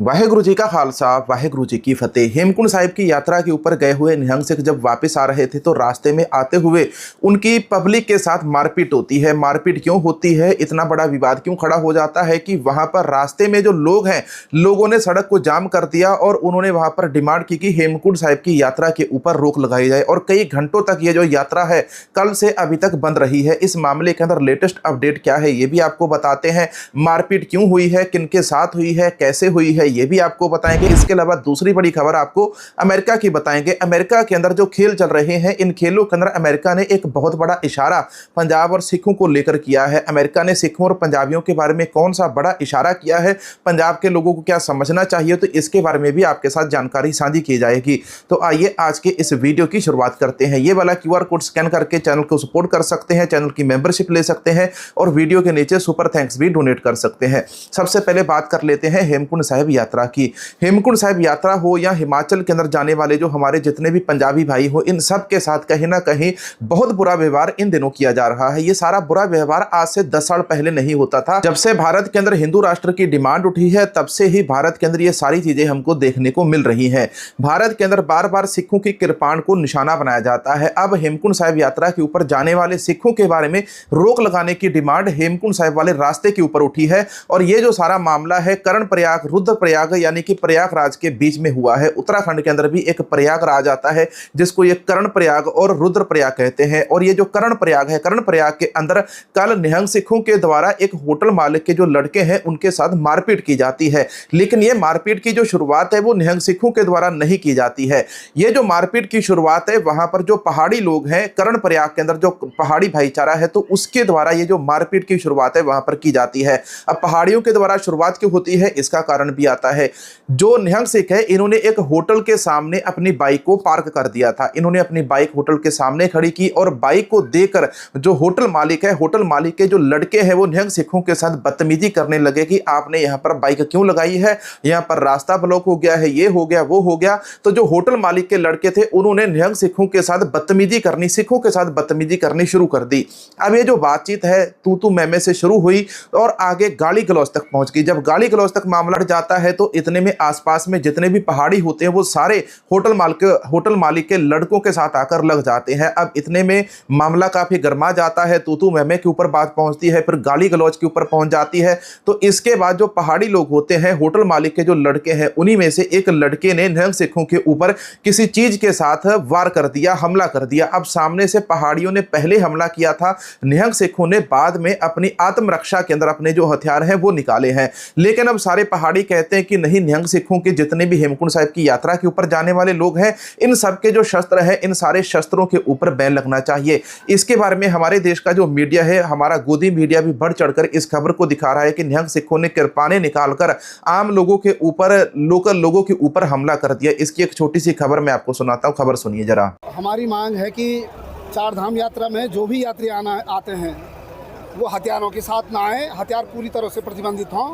वाहेगुरु जी का खालसा वाहेगुरु जी की फतेह। हेमकुंड साहिब की यात्रा के ऊपर गए हुए निहंग सिंह जब वापस आ रहे थे तो रास्ते में आते हुए उनकी पब्लिक के साथ मारपीट होती है। मारपीट क्यों होती है, इतना बड़ा विवाद क्यों खड़ा हो जाता है कि वहां पर रास्ते में जो लोग हैं, लोगों ने सड़क को जाम कर दिया और उन्होंने वहां पर डिमांड की कि हेमकुंड साहिब की यात्रा के ऊपर रोक लगाई जाए और कई घंटों तक ये जो यात्रा है कल से अभी तक बंद रही है। इस मामले के अंदर लेटेस्ट अपडेट क्या है ये भी आपको बताते हैं। मारपीट क्यों हुई है, किनके साथ हुई है, कैसे हुई है, ये भी आपको बताएंगे। इसके अलावा दूसरी बड़ी खबर आपको अमेरिका की बताएंगे। अमेरिका के अंदर जो खेल चल रहे हैं, इन खेलों के अंदर अमेरिका ने एक बहुत बड़ा इशारा पंजाब और सिखों को लेकर किया है। अमेरिका ने सिखों और पंजाबियों के बारे में कौन सा बड़ा इशारा किया है, पंजाब के लोगों को क्या समझना चाहिए, तो इसके बारे में भी आपके साथ जानकारी साझी की जाएगी। तो आइए आज के इस वीडियो की शुरुआत करते हैं। ये वाला QR कोड स्कैन करके चैनल को सपोर्ट कर सकते हैं, चैनल की मेंबरशिप ले सकते हैं और वीडियो के नीचे सुपर थैंक्स भी डोनेट कर सकते हैं। सबसे पहले बात कर लेते हैं हेमकुंड साहिब यात्रा की। हेमकुंड साहिब यात्रा हो या हिमाचल के अंदर जाने वाले जो हमारे जितने भी पंजाबी भाई हो, इन सब के साथ कहीं ना कहीं बहुत बुरा व्यवहार इन दिनों किया जा रहा है। ये सारा बुरा व्यवहार आज से 10 साल पहले नहीं होता था। जब से भारत के अंदर हिंदू राष्ट्र की डिमांड उठी है तब से ही भारत के अंदर ये सारी चीजें हमको देखने को मिल रही हैं। भारत के अंदर बार बार सिखों की कृपाण को निशाना बनाया जाता है। अब हेमकुंड साहिब यात्रा के ऊपर जाने वाले सिखों के बारे में रोक लगाने की डिमांड हेमकुंड साहिब वाले रास्ते के ऊपर उठी है और ये जो सारा मामला है कर्णप्रयाग रुद्रप्रयाग यानी कि प्रयागराज के बीच में हुआ है। उत्तराखंड के अंदर भी एक प्रयागराज आता है जिसको ये कर्णप्रयाग और रुद्रप्रयाग कहते हैं। और ये जो कर्णप्रयाग है, कर्णप्रयाग के अंदर कल निहंग सिखों के द्वारा एक होटल मालिक के जो लड़के हैं उनके साथ मारपीट की जाती है। लेकिन ये मारपीट की जो शुरुआत है वो निहंग सिखों के द्वारा नहीं की जाती है। ये जो मारपीट की शुरुआत है वहां पर जो पहाड़ी लोग हैं, कर्णप्रयाग के अंदर जो पहाड़ी भाईचारा है, तो उसके द्वारा ये जो मारपीट की शुरुआत है वहां पर की जाती है। अब पहाड़ियों के द्वारा शुरुआत क्यों होती है, इसका कारण भी आता है। जो निहंग सिख है, इन्होंने एक होटल के सामने अपनी बाइक को पार्क कर दिया था। इन्होंने अपनी बाइक होटल के सामने खड़ी की और बाइक को देखकर जो होटल मालिक है, होटल मालिक के जो लड़के हैं वो निहंग सिखों के साथ बदतमीजी करने लगे कि आपने यहां पर बाइक क्यों लगाई है, यहां पर रास्ता ब्लॉक हो गया है, ये हो गया वो हो गया। तो जो होटल मालिक के लड़के थे उन्होंने निहंग सिखों के साथ बदतमीजी करनी, सिखों के साथ बदतमीजी करनी शुरू कर दी। अब ये जो बातचीत है तू मैं से शुरू हुई और आगे गाली गलौज तक पहुंच गई। जब गाली गलौज तक मामला जाता है तो इतने में आसपास में जितने भी पहाड़ी होते हैं वो सारे होटल मालिक के लड़कों के साथ आकर लग जाते हैं। अब इतने में मामला काफी गर्मा जाता है, तू मैं के ऊपर बात पहुंचती है, फिर गाली गलौज के ऊपर पहुंच जाती है। तो इसके बाद जो पहाड़ी लोग होते हैं, होटल मालिक के जो लड़के हैं, उन्हीं में से एक लड़के ने निहंग सिखों के ऊपर किसी चीज के साथ वार कर दिया, हमला कर दिया। अब सामने से पहाड़ियों ने पहले हमला किया था, निहंग सिखों ने बाद में अपनी आत्मरक्षा के अंदर अपने जो हथियार हैं वो निकाले हैं। लेकिन अब सारे पहाड़ी कहते हैं कि नहीं, निहंग सिखों के जितने भी हेमकुंड साहिब की यात्रा के ऊपर जाने वाले लोग हैं, इन सबके जो शस्त्र है, इन सारे शस्त्रों के ऊपर बैन लगना चाहिए। इसके बारे में हमारे देश का जो मीडिया है, हमारा गोदी मीडिया भी बढ़ चढ़कर इस खबर को दिखा रहा है कि निहंग सिखों ने कृपाने निकालकर आम लोगों के ऊपर, लोकल लोगों के ऊपर हमला कर दिया। इसकी एक छोटी सी खबर मैं आपको सुनाता हूं, खबर सुनिए जरा। हमारी मांग है कि चार धाम यात्रा में जो भी यात्री आते हैं वो हथियारों के साथ ना आए, हथियार पूरी तरह से प्रतिबंधित हों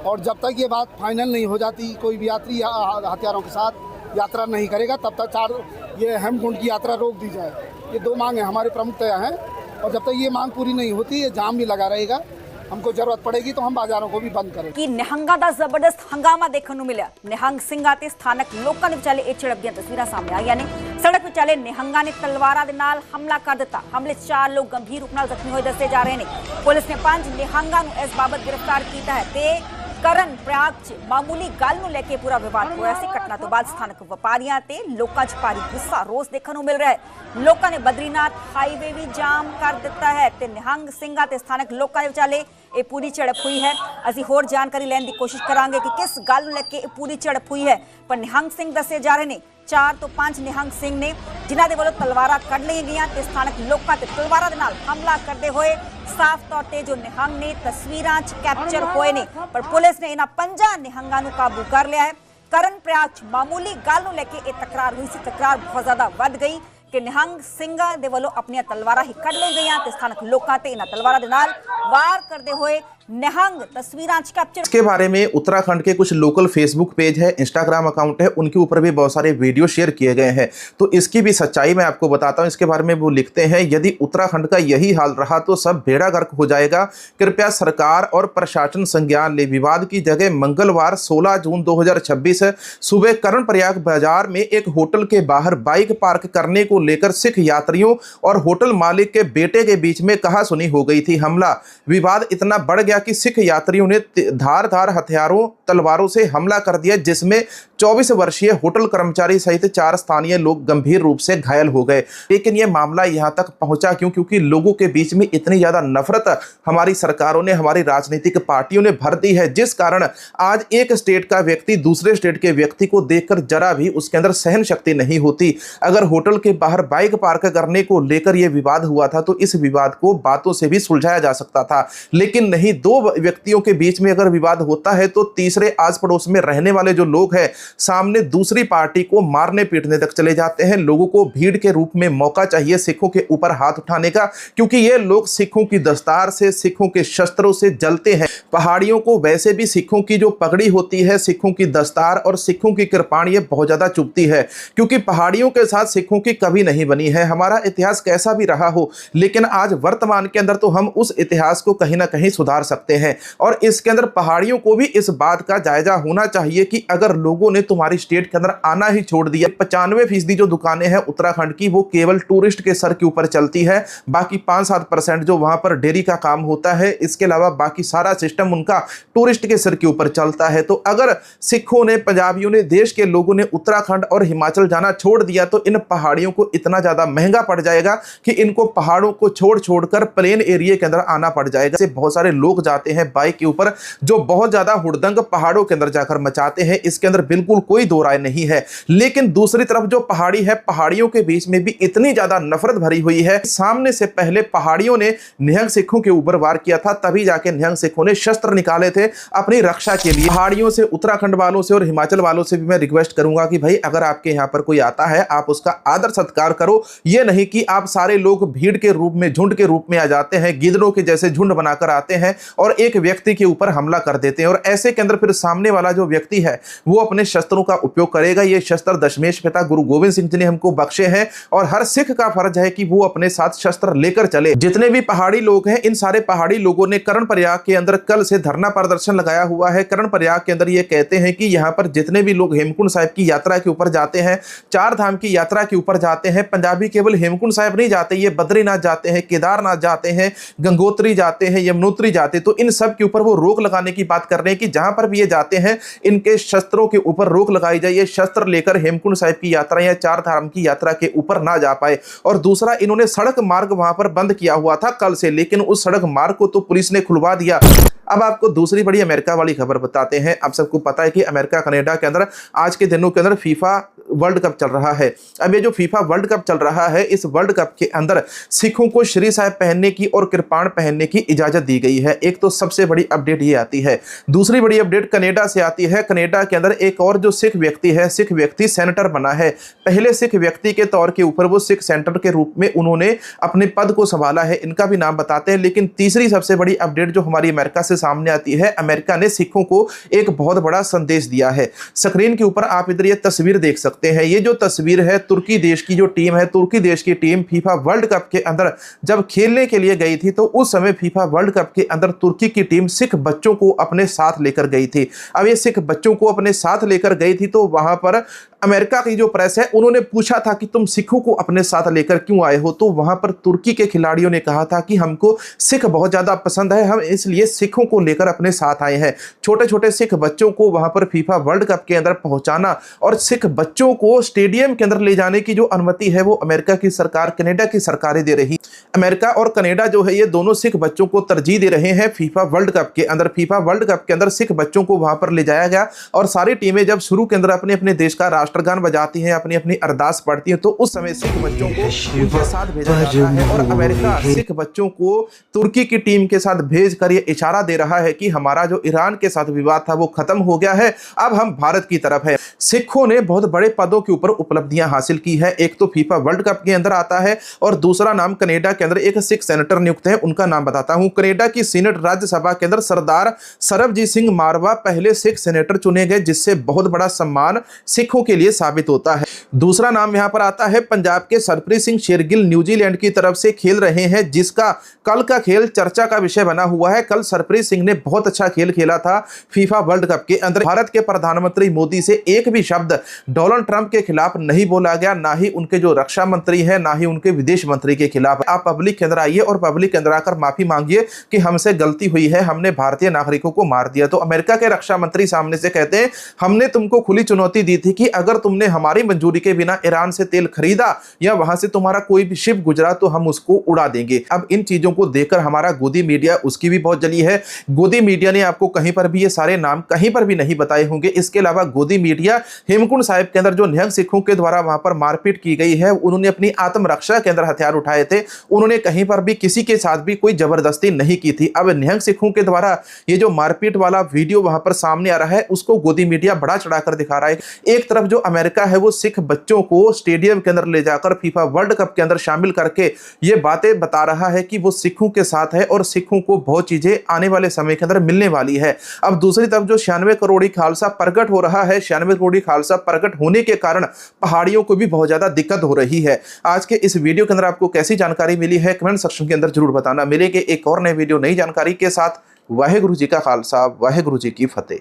और जब तक ये बात फाइनल नहीं हो जाती, कोई भी यात्री हथियारों के साथ यात्रा नहीं करेगा, तब तक ये हेमकुंड की यात्रा रोक दी जाए। ये दो मांग है हमारी प्रमुखतया हैं और जब तक ये मांग पूरी नहीं होती ये जाम भी लगा रहेगा। हमको जरूरत पड़ेगी तो हम बाजारों को भी बंद करेंगे। कि ਨਿਹੰਗਾਂ ਦਾ ਜ਼ਬਰਦਸਤ ਹੰਗਾਮਾ ਦੇਖਣ ਨੂੰ ਮਿਲਿਆ। ਨਿਹੰਗ ਸਿੰਘਾਂ ਤੇ ਸਥਾਨਕ ਲੋਕਾਂ ਦੇ ਵਿਚਾਲੇ ਇਹ ਝੜਪ ਦੀਆਂ ਤਸਵੀਰਾਂ ਸਾਹਮਣੇ ਆਈਆਂ ਨੇ। ਸੜਕ ਵਿਚਾਲੇ ਨਿਹੰਗਾਂ ਨੇ ਤਲਵਾਰਾਂ ਦੇ ਨਾਲ ਹਮਲਾ ਕਰ ਦਿੱਤਾ। ਹਮਲੇ 'ਚ 4 ਲੋਕ ਗੰਭੀਰ ਰੂਪ ਨਾਲ ਜ਼ਖਮੀ ਹੋਏ ਦੱਸੇ ਜਾ ਰਹੇ ਨੇ। ਪੁਲਿਸ ਨੇ 5 ਨਿਹੰਗਾਂ ਨੂੰ ਇਸ ਬਾਬਤ ਗ੍ਰਿਫਤਾਰ ਕੀਤਾ ਹੈ ਤੇ ਕਰਨਪ੍ਰਯਾਗ 'ਚ ਮਾਮੂਲੀ ਗੱਲ ਨੂੰ ਲੈ ਕੇ ਪੂਰਾ ਵਿਵਾਦ ਹੋਇਆ ਸੀ। ਘਟਨਾ ਤੋਂ ਬਾਅਦ ਸਥਾਨਕ ਵਪਾਰੀਆਂ ਤੇ ਲੋਕਾਂ 'ਚ ਭਾਰੀ ਗੁੱਸਾ ਰੋਸ ਦੇਖਣ ਨੂੰ ਮਿਲ ਰਿਹਾ ਹੈ। ਲੋਕਾਂ ਨੇ ਬਦਰੀਨਾਥ ਹਾਈਵੇ ਵੀ ਜਾਮ ਕਰ ਦਿੱਤਾ ਹੈ ਤੇ ਨਿਹੰਗ ਸਿੰਘਾਂ ਤੇ ਸਥਾਨਕ ਲੋਕਾਂ ਦੇ ਵਿਚਾਲੇ ਇਹ ਪੂਰੀ ਝੜਪ ਹੋਈ ਹੈ। ਅਸੀਂ ਹੋਰ ਜਾਣਕਾਰੀ ਲੈਣ ਦੀ ਕੋਸ਼ਿਸ਼ ਕਰਾਂਗੇ ਕਿ ਕਿਸ ਗੱਲ ਨੂੰ ਲੈ ਕੇ ਇਹ ਪੂਰੀ ਝੜਪ ਹੋਈ ਹੈ। ਪਰ ਨਿਹੰਗ ਸਿੰਘ ਦੱਸੇ ਜਾ ਰਹੇ ਨੇ 4 ਤੋਂ 5 ਨਿਹੰਗ ਸਿੰਘ ਨੇ ਜਿਨ੍ਹਾਂ ਦੇ ਵੱਲੋਂ ਤਲਵਾਰਾਂ ਕੱਢ ਲਈਆਂ ਗਈਆਂ ਤੇ ਸਥਾਨਕ ਲੋਕਾਂ ਤੇ ਤਲਵਾਰਾਂ ਦੇ ਨਾਲ ਹਮਲਾ ਕਰਦੇ ਹੋਏ ਸਾਫ਼ ਤੌਰ ਤੇ ਜੋ ਨਿਹੰਗ ਨੇ ਤਸਵੀਰਾਂ 'ਚ ਕੈਪਚਰ ਹੋਏ ਨੇ। ਪਰ ਪੁਲਿਸ ਨੇ ਇਹਨਾਂ 5 ਨਿਹੰਗਾਂ ਨੂੰ ਕਾਬੂ ਕਰ ਲਿਆ ਹੈ। ਕਰਨਪ੍ਰਯਾਗ 'ਚ ਮਾਮੂਲੀ ਗੱਲ ਨੂੰ ਲੈ ਕੇ ਇਹ ਤਕਰਾਰ ਹੋਈ ਸੀ। ਤਕਰਾਰ ਬਹੁਤ ਜ਼ਿਆਦਾ ਵੱਧ ਗਈ ਕਿ ਨਿਹੰਗ ਸਿੰਘਾਂ ਦੇ ਵੱਲੋਂ ਆਪਣੀਆਂ ਤਲਵਾਰਾਂ ਹੀ ਕੱਢ ਲਈਆਂ ਗਈਆਂ ਤੇ ਸਥਾਨਕ ਲੋਕਾਂ ਤੇ ਇਹਨਾਂ ਤਲਵਾਰਾਂ ਦੇ ਨਾਲ ਵਾਰ ਕਰਦੇ ਹੋਏ निहंग तस्वीरां कैप्चर। इसके बारे में उत्तराखंड के कुछ लोकल फेसबुक पेज है, इंस्टाग्राम अकाउंट है, उनके ऊपर भी बहुत सारे वीडियो शेयर किए गए हैं। तो इसकी भी सच्चाई मैं आपको बताता हूं। इसके बारे में वो लिखते हैं, यदि उत्तराखंड का यही हाल रहा तो सब बेड़ा गर्क हो जाएगा। कृपया सरकार और प्रशासन संज्ञान ले। विवाद की जगह मंगलवार 16 जून 2026 सुबह कर्णप्रयाग बाजार में एक होटल के बाहर बाइक पार्क करने को लेकर सिख यात्रियों और होटल मालिक के बेटे के बीच में कहासुनी हो गई थी। हमला विवाद इतना बढ़ गया कि सिख यात्रियों ने धारदार हथियारों तलवारों से हमला कर दिया, जिसमें 24 वर्षीय होटल कर्मचारी सहित 4 स्थानीय लोग गंभीर रूप से घायल हो गए। लेकिन यह मामला यहां तक पहुंचा क्यों? क्योंकि लोगों के बीच में इतनी ज्यादा नफरत हमारी सरकारों ने, हमारी राजनीतिक पार्टियों ने भर दी है, जिस कारण आज एक स्टेट का व्यक्ति दूसरे स्टेट के व्यक्ति को देखकर जरा भी उसके अंदर सहन शक्ति नहीं होती। अगर होटल के बाहर बाइक पार्क करने को लेकर यह विवाद हुआ था तो इस विवाद को बातों से भी सुलझाया जा सकता था, लेकिन नहीं। 2 व्यक्तियों के बीच में अगर विवाद होता है तो तीसरे आस पड़ोस में रहने वाले जो लोग हैं सामने दूसरी पार्टी को मारने पीटने तक चले जाते हैं। लोगों को भीड़ के रूप में मौका चाहिए सिखों के ऊपर हाथ उठाने का, क्योंकि ये लोग सिखों की दस्तार से, सिखों के शस्त्रों से जलते हैं। पहाड़ियों को वैसे भी सिखों की जो पगड़ी होती है, सिखों की दस्तार और सिखों की कृपाण ये बहुत ज्यादा चुभती है, क्योंकि पहाड़ियों के साथ सिखों की कभी नहीं बनी है। हमारा इतिहास कैसा भी रहा हो, लेकिन आज वर्तमान के अंदर तो हम उस इतिहास को कहीं ना कहीं सुधार सकते हैं। और इसके अंदर पहाड़ियों को भी इस बात का जायजा होना चाहिए कि अगर लोगों ने तुम्हारी स्टेट के अंदर आना ही छोड़ दिया, 95% जो दुकानें हैं उत्तराखंड की वो केवल टूरिस्ट के सर के ऊपर चलती है। बाकी 5-7% जो वहां पर डेयरी का काम होता है, इसके अलावा बाकी सारा सिस्टम उनका टूरिस्ट के सर के ऊपर चलता है। तो अगर सिखों ने, पंजाबियों ने, देश के लोगों ने उत्तराखंड और हिमाचल जाना छोड़ दिया तो इन पहाड़ियों को इतना ज्यादा महंगा पड़ जाएगा कि इनको पहाड़ों को छोड़कर प्लेन एरिया के अंदर आना पड़ जाएगा। बहुत सारे लोग जाते हैं बाइक के ऊपर जो बहुत ज्यादा हुड़दंग पहाड़ों के अंदर जाकर मचाते हैं, इसके अंदर बिल्कुल कोई दो राय नहीं है। लेकिन दूसरी तरफ जो पहाड़ी है, पहाड़ियों के बीच में भी इतनी ज्यादा नफरत भरी हुई है। सामने से पहले पहाड़ियों ने निहंग सिखों के ऊपर वार किया था, तभी जाके निहंग सिखों ने शस्त्र निकाले थे अपनी रक्षा के लिए। पहाड़ियों से, उत्तराखंड वालों से और हिमाचल वालों से भी मैं रिक्वेस्ट करूंगा कि भाई अगर आपके यहां पर कोई आता है आप उसका आदर सत्कार करो। यह नहीं कि आप सारे लोग भीड़ के रूप में, झुंड के रूप में आ जाते हैं, गिद्धों के जैसे झुंड बनाकर आते हैं और एक व्यक्ति के ऊपर हमला कर देते हैं। और ऐसे के अंदर फिर सामने वाला जो व्यक्ति है वो अपने शस्त्रों का उपयोग करेगा। ये शस्त्र दशमेश पिता गुरु गोविंद सिंह जी ने हमको बख्शे हैं और हर सिख का फर्ज है कि वो अपने साथ शस्त्र लेकर चले। जितने भी पहाड़ी लोग हैं, इन सारे पहाड़ी लोगों ने कर्णप्रयाग के अंदर कल से धरना प्रदर्शन लगाया हुआ है। कर्णप्रयाग के अंदर ये कहते हैं कि यहाँ पर जितने भी लोग हेमकुंड साहिब की यात्रा के ऊपर जाते हैं, 4 धाम की यात्रा के ऊपर जाते हैं, पंजाबी केवल हेमकुंड साहिब नहीं जाते, ये बद्रीनाथ जाते हैं, केदारनाथ जाते हैं, गंगोत्री जाते हैं, यमुनोत्री जाते, तो इन सब के ऊपर वो रोक लगाने की बात कर रहे हैं कि जहां पर भी ये जाते हैं इनके शस्त्रों के ऊपर रोक लगाई जाए, ये शस्त्र लेकर हेमकुंड साहिब की यात्रा या 4 धाम की यात्रा के ऊपर ना जा पाए। और दूसरा, इन्होंने सड़क मार्ग वहां पर बंद किया हुआ था कल से, लेकिन उस सड़क मार्ग को तो पुलिस ने खुलवा दिया। अब आपको दूसरी बड़ी अमेरिका वाली खबर बताते हैं। आप सबको पता है कि अमेरिका, कनाडा के अंदर आज के दिनों के अंदर फीफा वर्ल्ड कप चल रहा है। अब ये जो फीफा वर्ल्ड कप चल रहा है, इस वर्ल्ड कप के अंदर सिखों को श्री साहिब पहनने की और कृपाण पहनने की इजाजत दी गई है। एक तो सबसे बड़ी अपडेट ये आती है। दूसरी बड़ी अपडेट कनाडा से आती है। कनाडा के अंदर एक और जो सिख व्यक्ति है, सिख व्यक्ति सेनेटर बना है। पहले सिख व्यक्ति के तौर के ऊपर वो सिख सेनेटर के रूप में उन्होंने अपने पद को संभाला है, इनका भी नाम बताते हैं। लेकिन तीसरी सबसे बड़ी अपडेट जो हमारी अमेरिका से सामने आती है, अमेरिका ने सिखों को एक बहुत बड़ा संदेश दिया है। स्क्रीन के ऊपर आप इधर ये तस्वीर देख सकते हैं। ये जो तस्वीर है तुर्की देश की जो टीम है, तुर्की देश की टीम फीफा वर्ल्ड कप के अंदर जब खेलने के लिए गई थी तो उस समय फीफा वर्ल्ड कप के अंदर तुर्की की टीम सिख बच्चों को अपने साथ लेकर गई थी। अब ये सिख बच्चों को अपने साथ लेकर गई थी तो वहां पर अमेरिका की जो प्रेस है उन्होंने पूछा था कि तुम सिखों को अपने साथ लेकर क्यों आए हो, तो वहां पर तुर्की के खिलाड़ियों ने कहा था कि हमको सिख बहुत ज्यादा पसंद है, हम इसलिए सिखों को लेकर अपने साथ आए हैं। छोटे छोटे सिख बच्चों को वहां पर फीफा वर्ल्ड कप के अंदर पहुंचाना और सिख बच्चों को स्टेडियम के अंदर ले जाने की जो अनुमति है वो अमेरिका की सरकार, कनाडा की सरकारें दे रही। अमेरिका और कनाडा जो है ये दोनों सिख बच्चों को तरजीह दे रहे हैं फीफा वर्ल्ड कप के अंदर। फीफा वर्ल्ड कप के अंदर सिख बच्चों को वहां पर ले जाया गया और सारी टीमें जब शुरू के अंदर अपने अपने देश का राष्ट्रगान बजाती हैं, अपनी अपनी अरदास पढ़ती हैं, तो उस समय सिख बच्चों को उनके साथ भेजा जाता है। और अमेरिका सिख बच्चों को तुर्की की टीम के साथ भेजकर ये इशारा दे रहा है कि हमारा जो ईरान के साथ विवाद था वो खत्म हो गया है, अब हम भारत की तरफ है। सिखों ने बहुत बड़े पदों के ऊपर उपलब्धियां हासिल की है। एक तो फीफा वर्ल्ड कप के अंदर आता है और दूसरा नाम कनाडा के अंदर एक सिख सेनेटर नियुक्त है, उनका नाम बताता हूं। कनाडा की सीनेट राज्यसभा के अंदर सरदार सरबजीत सिंह मारवा पहले सिख सेनेटर चुने गए, जिससे बहुत बड़ा सम्मान सिखों के लिए साबित होता है। दूसरा नाम यहां पर आता है पंजाब के सरप्रीत सिंह शेरगिल, न्यूजीलैंड की तरफ से खेल रहे हैं, जिसका कल का खेल चर्चा का विषय बना हुआ है। कल सरप्रीत सिंह ने बहुत अच्छा खेल खेला था फीफा वर्ल्ड कप के अंदर। भारत के प्रधानमंत्री मोदी से एक भी शब्द डोनाल्ड ट्रंप के खिलाफ नहीं बोला गया, ना ही उनके जो रक्षा मंत्री है, ना ही उनके विदेश मंत्री के खिलाफ। आप पब्लिक के अंदर आइए और पब्लिक के अंदर आकर माफी मांगिए कि हमसे गलती हुई है, हमने भारतीय नागरिकों को मार दिया। तो अमेरिका के रक्षा मंत्री सामने से कहते हैं, हमने तुमको खुली चुनौती दी थी कि अगर तुमने हमारी मंजूरी के बिना ईरान से तेल खरीदा या वहां से तुम्हारा कोई भी शिप गुजरा तो हम उसको उड़ा देंगे। अब इन चीजों को देखकर हमारा गोदी मीडिया, उसकी भी बहुत जली है। गोदी मीडिया ने आपको कहीं पर भी ये सारे नाम कहीं पर भी नहीं बताए होंगे। इसके अलावा गोदी मीडिया हेमकुंड साहिब के अंदर जो निहंग सिखों के द्वारा वहां पर मारपीट की गई है, उन्होंने अपनी आत्मरक्षा के अंदर हथियार उठाए थे, उन्होंने कहीं पर भी किसी के साथ भी कोई जबरदस्ती नहीं की थी। अब निहंग सिखों के द्वारा ये जो मारपीट वाला वीडियो वहां पर सामने आ रहा है, उसको गोदी मीडिया बड़ा चढ़ाकर दिखा रहा है। एक तरफ जो अमेरिका है वो सिख बच्चों को स्टेडियम के अंदर ले जाकर फीफा वर्ल्ड कप के अंदर शामिल करके ये बातें बता रहा है कि वो सिखों के साथ है और सिखों को बहुत चीजें आने वाले समय के अंदर मिलने वाली है। अब दूसरी तरफ जो 96 करोड़ी खालसा प्रकट हो रहा है, 96 करोड़ी खालसा प्रकट होने के कारण पहाड़ियों को भी बहुत ज्यादा दिक्कत हो रही है। आज के इस वीडियो के अंदर आपको कैसी जानकारी मिली है, कमेंट सेक्शन के अंदर जरूर बताना। मिलेंगे एक और नए वीडियो नई जानकारी के साथ। वाहेगुरु जी का खालसा, वाहेगुरु जी की फतेह।